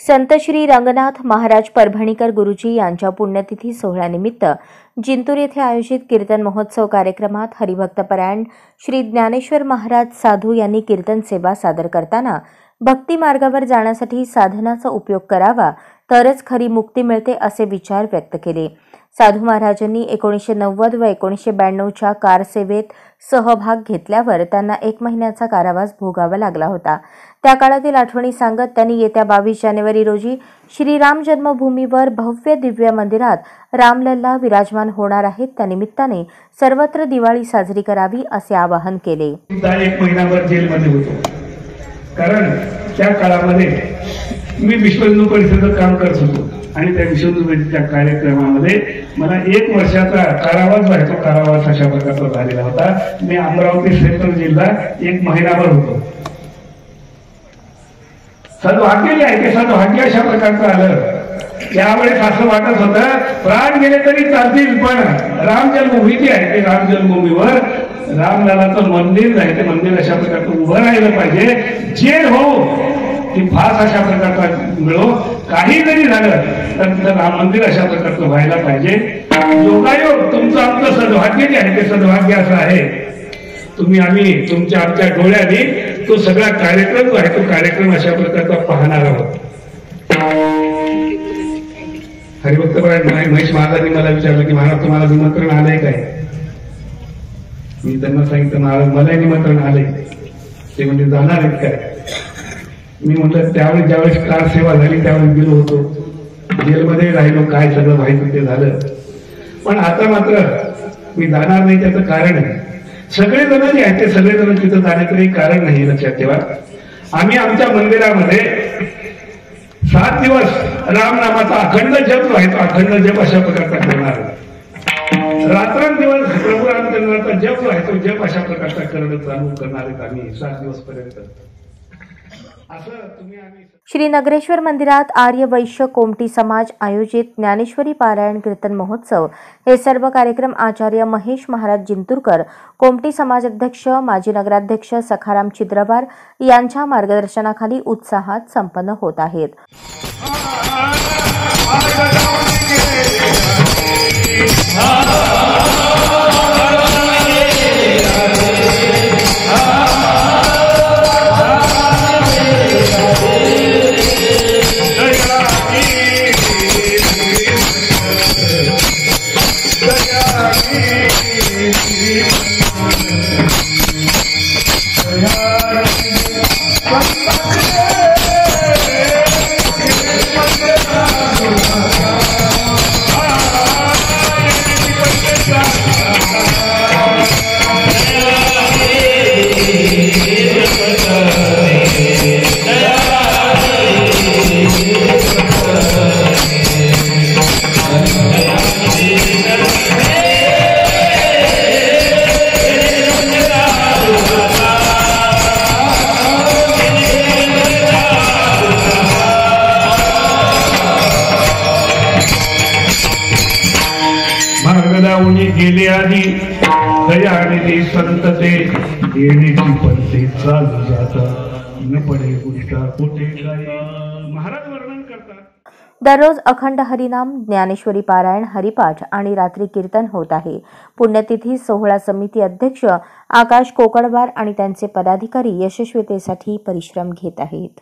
संत श्री रंगनाथ महाराज परभणीकर गुरुजी यांच्या पुण्यतिथी सोहळ्यानिमित्त जिंतूर येथे आयोजित कीर्तन महोत्सव कार्यक्रमात हरिभक्तपरायण श्री ज्ञानेश्वर महाराज साधू यांनी कीर्तन सेवा सादर करताना भक्ती मार्गावर जाण्यासाठी साधनाचा उपयोग करावा तरच खरी मुक्ती मिळते असे विचार व्यक्त केले। साधू महाराजांनी 1990 व 1992च्या कार सेवेत सहभाग घेतल्यावर त्यांना 1 महिन्याचा कारावास भोगावा लागला होता। त्या काळातील आठवणी सांगत त्यांनी येत्या 22 जानेवारी रोजी श्रीराम जन्मभूमीवर भव्य दिव्य मंदिरात रामलल्ला विराजमान होणार आहेत, त्या निमित्ताने सर्वत्र दिवाळी साजरी करावी असे आवाहन केले। 1 महिनाभर जेलमध्ये होतो, कारण त्या काळामध्ये मी विश्व हिंदू परिषदेचं काम करत होतो आणि त्या विश्व हिंदू परिषदेच्या कार्यक्रमामध्ये मला 1 वर्षाचा कारावास व्हायचा, कारावास अशा प्रकारचा झालेला होता। मी अमरावती सेंट्रल जिल्हा 1 महिनाभर होतो। सद्भाग्य आहे ते सद्भाग्य अशा प्रकारचं आलं। त्यावेळेस असं वाटत होतं प्राण गेले तरी चालतील, पण राम जन्मभूमी जी आहे ते राम जन्मभूमीवर रामलल्लाचं मंदिर आहे, ते मंदिर अशा प्रकारचं उभं राहिलं पाहिजे। जेल हो ती फास अशा प्रकारचा मिळो, काही जरी झालं तर राम मंदिर अशा प्रकारचं व्हायला पाहिजे। योगायोग तुमचं आमचं सद्भाग्य जे आहे ते सद्भाग्य असं आहे, आम्ही तुमच्या आमच्या डोळ्याने तो सगळा कार्यक्रम जो आहे तो कार्यक्रम अशा प्रकारचा पाहणार आहोत। हरिभक्तपरायण महेश महाराजांनी मला विचारलं की महाराज तुम्हाला निमंत्रण आलंय काय? मी त्यांना सांगितलं महाराज मला निमंत्रण आलंय। ते म्हणजे जाणार आहेत काय? मी म्हटलं त्यावेळेस ज्यावेळेस कार सेवा झाली त्यावेळेस गेलो होतो, जेलमध्ये राहिलो, काय सगळं माहिती ते झालं, पण आता मात्र मी जाणार नाही। त्याचं कारण आहे सगळेजण जे आहेत ते सगळेजण तिथं जाण्याचं काही कारण नाही, लक्षात ठेवा। आम्ही आमच्या मंदिरामध्ये 7 दिवस रामनामाचा अखंड जप जो आहे तो अखंड जप अशा प्रकारचा करणार आहे। रात्रंदिवस प्रभू रामचंद्राचा जप जो आहे तो जप अशा प्रकारचा करणं चालू करणार आहेत आम्ही 7 दिवस पर्यंत। श्री नगरेश्वर मंदिरात आर्य वैश्य कोमटी समाज आयोजित ज्ञानेश्वरी पारायण कीर्तन महोत्सव हे सर्व कार्यक्रम आचार्य महेश महाराज जिंतूरकर, कोमटी समाज अध्यक्ष माजी नगराध्यक्ष सखाराम छिद्रवार यांच्या मार्गदर्शनाखाली उत्साहात संपन्न होत आहेत। मार्गदाऊनी गेले आधी दयानिधी संत ते देण्याची पडते चालू जाता न पडे गोष्टा कुठे काही महाराज वर्णन करतात। दररोज अखंड हरिनाम, ज्ञानेश्वरी पारायण, हरिपाठ आणि रात्री कीर्तन होत आहे। पुण्यतिथी सोहळा समिती अध्यक्ष आकाश कोकडवार आणि त्यांचे पदाधिकारी यशस्वीतेसाठी परिश्रम घेत आहेत।